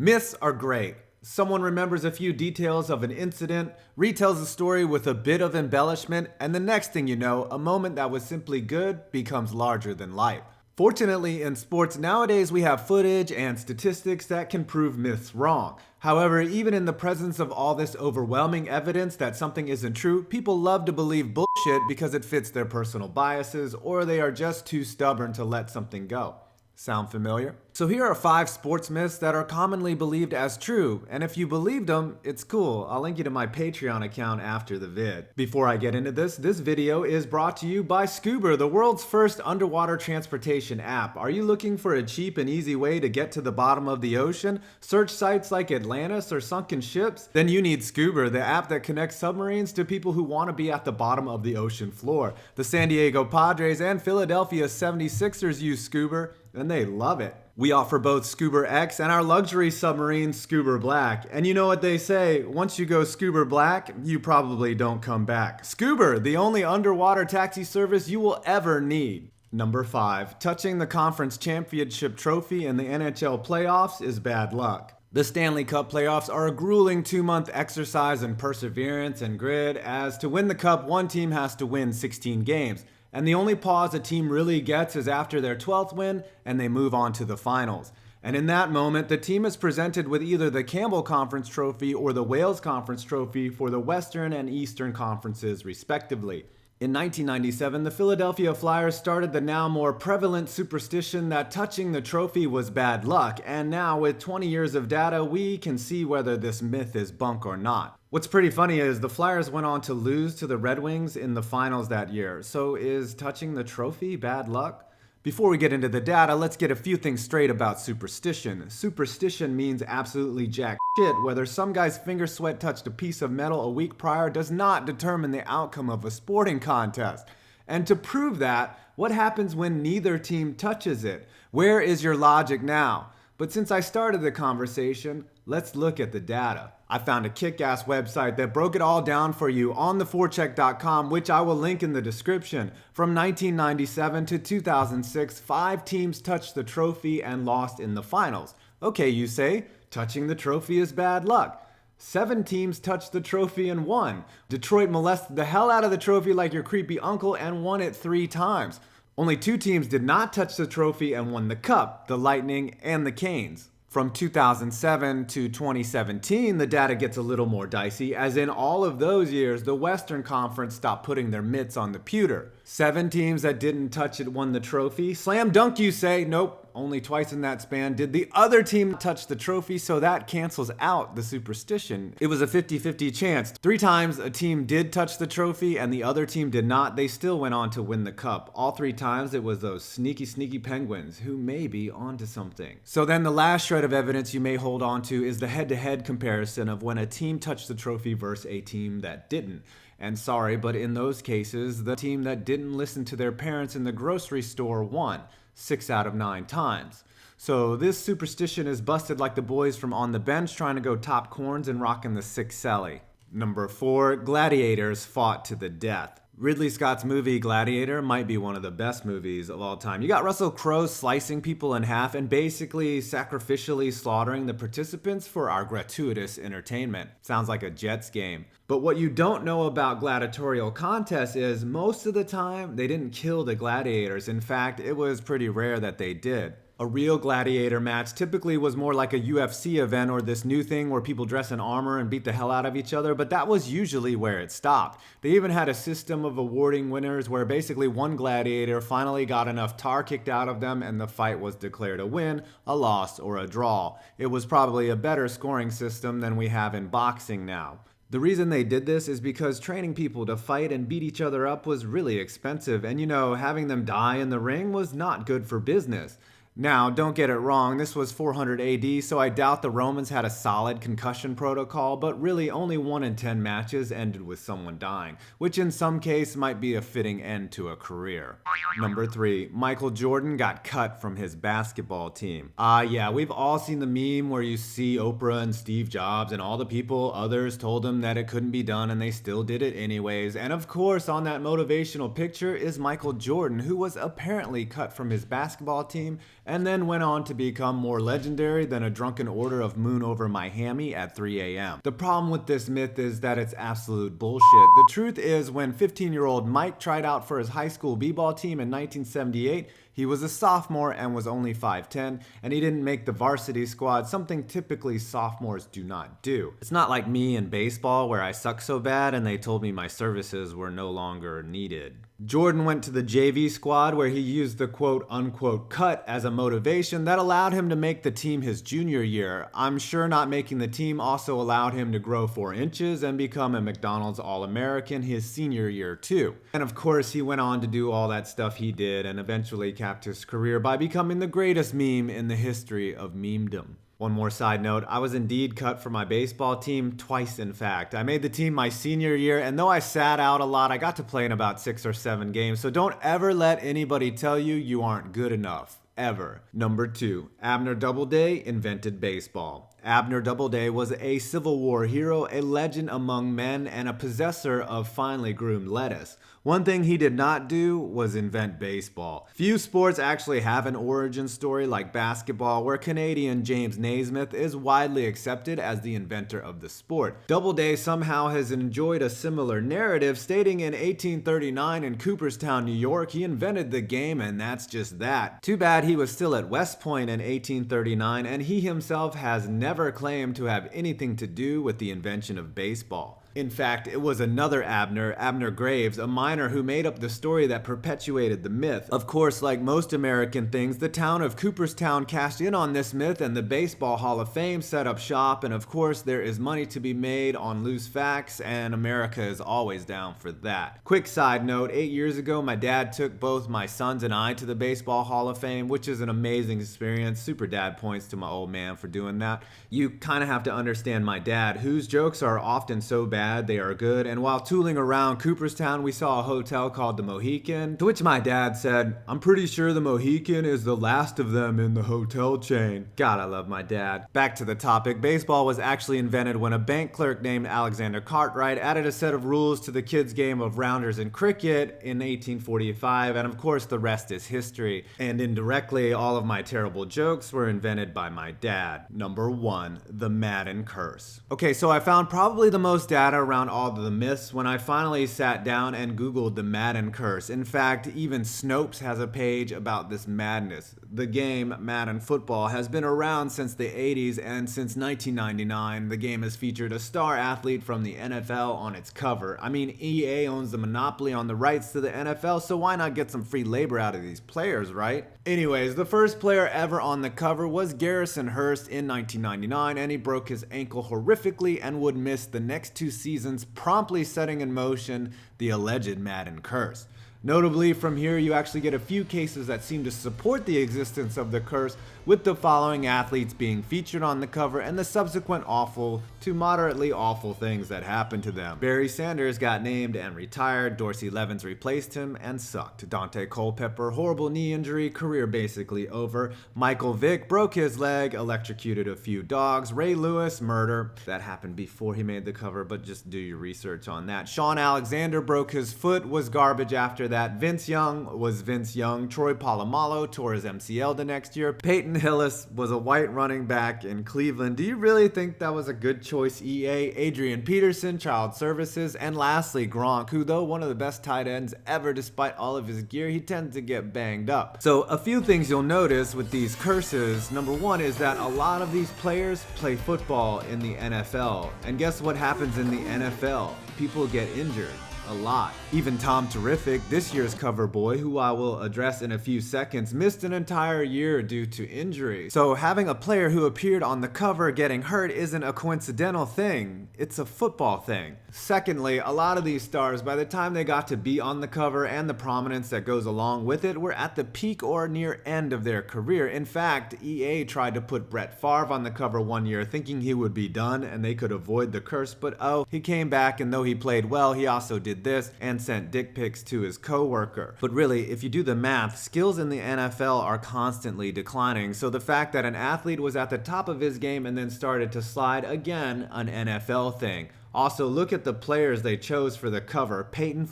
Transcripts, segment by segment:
Myths are great. Someone remembers a few details of an incident, retells the story with a bit of embellishment, and the next thing you know, a moment that was simply good becomes larger than life. Fortunately, in sports nowadays, we have footage and statistics that can prove myths wrong. However, even in the presence of all this overwhelming evidence that something isn't true, people love to believe bullshit because it fits their personal biases, or they are just too stubborn to let something go. Sound familiar? So here are 5 sports myths that are commonly believed as true, and if you believed them, it's cool. I'll link you to my Patreon account after the vid. Before I get into this video is brought to you by Scuba, the world's first underwater transportation app. Are you looking for a cheap and easy way to get to the bottom of the ocean? Search sites like Atlantis or sunken ships? Then you need Scuba, the app that connects submarines to people who want to be at the bottom of the ocean floor. The San Diego Padres and Philadelphia 76ers use Scuba, and they love it. We offer both Scuba X and our luxury submarine Scuba Black. And you know what they say, once you go Scuba Black, you probably don't come back. Scuba, the only underwater taxi service you will ever need. Number 5, touching the conference championship trophy in the NHL playoffs is bad luck. The Stanley Cup playoffs are a grueling 2-month exercise in perseverance and grit, as to win the cup, one team has to win 16 games. And the only pause a team really gets is after their 12th win and they move on to the finals. And in that moment, the team is presented with either the Campbell Conference Trophy or the Wales Conference Trophy for the Western and Eastern Conferences, respectively. In 1997, the Philadelphia Flyers started the now more prevalent superstition that touching the trophy was bad luck, and now with 20 years of data, we can see whether this myth is bunk or not. What's pretty funny is the Flyers went on to lose to the Red Wings in the finals that year, so is touching the trophy bad luck? Before we get into the data, let's get a few things straight about superstition. Superstition means absolutely jack shit. Whether some guy's finger sweat touched a piece of metal a week prior does not determine the outcome of a sporting contest. And to prove that, what happens when neither team touches it? Where is your logic now? But since I started the conversation, let's look at the data. I found a kick-ass website that broke it all down for you on theforecheck.com, which I will link in the description. From 1997 to 2006, 5 teams touched the trophy and lost in the finals. Okay, you say, touching the trophy is bad luck. 7 teams touched the trophy and won. Detroit molested the hell out of the trophy like your creepy uncle and won it 3 times. Only 2 teams did not touch the trophy and won the cup, the Lightning and the Canes. From 2007 to 2017, the data gets a little more dicey, as in all of those years, the Western Conference stopped putting their mitts on the pewter. 7 teams that didn't touch it won the trophy. Slam dunk, you say? Nope, only twice in that span did the other team touch the trophy, so that cancels out the superstition. It was a 50-50 chance. 3 times a team did touch the trophy and the other team did not. They still went on to win the cup. All 3 times it was those sneaky Penguins who may be onto something. So then the last shred of evidence you may hold on to is the head-to-head comparison of when a team touched the trophy versus a team that didn't. And sorry, but in those cases, the team that didn't listen to their parents in the grocery store won 6 out of 9 times. So this superstition is busted like the boys from On the Bench trying to go top corns and rocking the 6 celly. Number 4, gladiators fought to the death. Ridley Scott's movie Gladiator might be one of the best movies of all time. You got Russell Crowe slicing people in half and basically sacrificially slaughtering the participants for our gratuitous entertainment. Sounds like a Jets game. But what you don't know about gladiatorial contests is most of the time they didn't kill the gladiators. In fact, it was pretty rare that they did. A real gladiator match typically was more like a UFC event or this new thing where people dress in armor and beat the hell out of each other, but that was usually where it stopped. They even had a system of awarding winners where basically one gladiator finally got enough tar kicked out of them and the fight was declared a win, a loss, or a draw. It was probably a better scoring system than we have in boxing now. The reason they did this is because training people to fight and beat each other up was really expensive, and having them die in the ring was not good for business. Now, don't get it wrong, this was 400 AD, so I doubt the Romans had a solid concussion protocol, but really only 1 in 10 matches ended with someone dying, which in some case might be a fitting end to a career. Number 3, Michael Jordan got cut from his basketball team. Yeah, we've all seen the meme where you see Oprah and Steve Jobs and all the people others told them that it couldn't be done and they still did it anyways. And of course, on that motivational picture is Michael Jordan, who was apparently cut from his basketball team and then went on to become more legendary than a drunken order of moon over my hammy at 3 a.m. The problem with this myth is that it's absolute bullshit. The truth is, when 15-year-old Mike tried out for his high school b-ball team in 1978, he was a sophomore and was only 5'10", and he didn't make the varsity squad, something typically sophomores do not do. It's not like me in baseball where I suck so bad and they told me my services were no longer needed. Jordan went to the JV squad where he used the quote-unquote cut as a motivation that allowed him to make the team his junior year. I'm sure not making the team also allowed him to grow 4 inches and become a McDonald's All-American his senior year too. And of course he went on to do all that stuff he did and eventually capped his career by becoming the greatest meme in the history of memedom. One more side note, I was indeed cut for my baseball team, twice in fact. I made the team my senior year, and though I sat out a lot, I got to play in about 6 or 7 games, so don't ever let anybody tell you you aren't good enough. Ever. Number 2, Abner Doubleday invented baseball. Abner Doubleday was a Civil War hero, a legend among men, and a possessor of finely groomed lettuce. One thing he did not do was invent baseball. Few sports actually have an origin story like basketball, where Canadian James Naismith is widely accepted as the inventor of the sport. Doubleday somehow has enjoyed a similar narrative, stating in 1839 in Cooperstown, New York, he invented the game, and that's just that. Too bad he was still at West Point in 1839, and he himself has never claimed to have anything to do with the invention of baseball. In fact, it was another Abner, Abner Graves, a miner, who made up the story that perpetuated the myth. Of course, like most American things, the town of Cooperstown cashed in on this myth, and the Baseball Hall of Fame set up shop, and of course there is money to be made on loose facts, and America is always down for that. Quick side note, 8 years ago my dad took both my sons and I to the Baseball Hall of Fame, which is an amazing experience. Super dad points to my old man for doing that. You kind of have to understand my dad, whose jokes are often so bad they are good, and while tooling around Cooperstown we saw a hotel called the Mohican, to which my dad said, "I'm pretty sure the Mohican is the last of them in the hotel chain." God, I love my dad. Back to the topic, baseball was actually invented when a bank clerk named Alexander Cartwright added a set of rules to the kids' game of rounders and cricket in 1845, and of course the rest is history. And indirectly, all of my terrible jokes were invented by my dad. Number 1, the Madden curse. Okay, so I found probably the most data around all of the myths when I finally sat down and googled the Madden curse. In fact, even Snopes has a page about this madness. The game, Madden football, has been around since the 80s, and since 1999 the game has featured a star athlete from the NFL on its cover. I mean, EA owns the monopoly on the rights to the NFL, so why not get some free labor out of these players, right? Anyways, the first player ever on the cover was Garrison Hearst in 1999, and he broke his ankle horrifically and would miss the next 2 seasons, promptly setting in motion the alleged Madden curse. Notably, from here you actually get a few cases that seem to support the existence of the curse, with the following athletes being featured on the cover and the subsequent awful to moderately awful things that happened to them. Barry Sanders got named and retired, Dorsey Levens replaced him and sucked. Dante Culpepper, horrible knee injury, career basically over. Michael Vick broke his leg, electrocuted a few dogs. Ray Lewis, murder. That happened before he made the cover, but just do your research on that. Sean Alexander broke his foot, was garbage after that. Vince Young was Vince Young. Troy Polamalu tore his MCL the next year. Peyton Hillis was a white running back in Cleveland. Do you really think that was a good choice, EA? Adrian Peterson, Child Services, and lastly Gronk, who, though one of the best tight ends ever, despite all of his gear, he tends to get banged up. So a few things you'll notice with these curses. Number 1 is that a lot of these players play football in the NFL, and guess what happens in the NFL? People get injured. A lot. Even Tom Terrific, this year's cover boy, who I will address in a few seconds, missed an entire year due to injury. So having a player who appeared on the cover getting hurt isn't a coincidental thing, it's a football thing. Secondly, a lot of these stars, by the time they got to be on the cover and the prominence that goes along with it, were at the peak or near end of their career. In fact, EA tried to put Brett Favre on the cover one year thinking he would be done and they could avoid the curse, but oh, he came back, and though he played well, he also did this and sent dick pics to his coworker. But really, if you do the math, skills in the NFL are constantly declining, so the fact that an athlete was at the top of his game and then started to slide, again, an NFL thing. Also, look at the players they chose for the cover. Peyton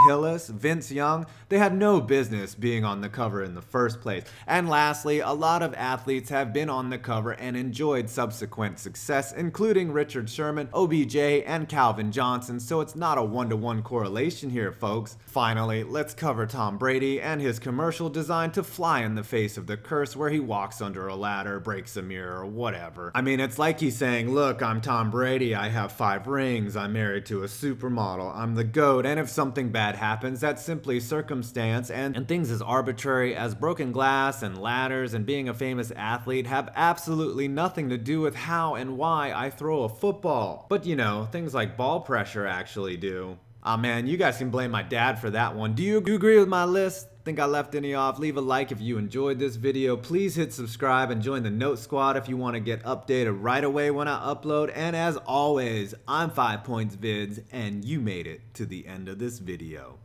Hillis, Vince Young, they had no business being on the cover in the first place. And lastly, a lot of athletes have been on the cover and enjoyed subsequent success, including Richard Sherman, OBJ, and Calvin Johnson, so it's not a one-to-one correlation here, folks. Finally, let's cover Tom Brady and his commercial designed to fly in the face of the curse where he walks under a ladder, breaks a mirror, or whatever. I mean, it's like he's saying, look, I'm Tom Brady, I have 5 rings, I'm married to a supermodel, I'm the GOAT, and if something bad happens, that's simply circumstance, and things as arbitrary as broken glass and ladders and being a famous athlete have absolutely nothing to do with how and why I throw a football. But you know, things like ball pressure actually do. Aw man, you guys can blame my dad for that one. Do you agree with my list? Think I left any off? Leave a like if you enjoyed this video. Please hit subscribe and join the Note Squad if you want to get updated right away when I upload. And as always, I'm 5 Points Vids, and you made it to the end of this video.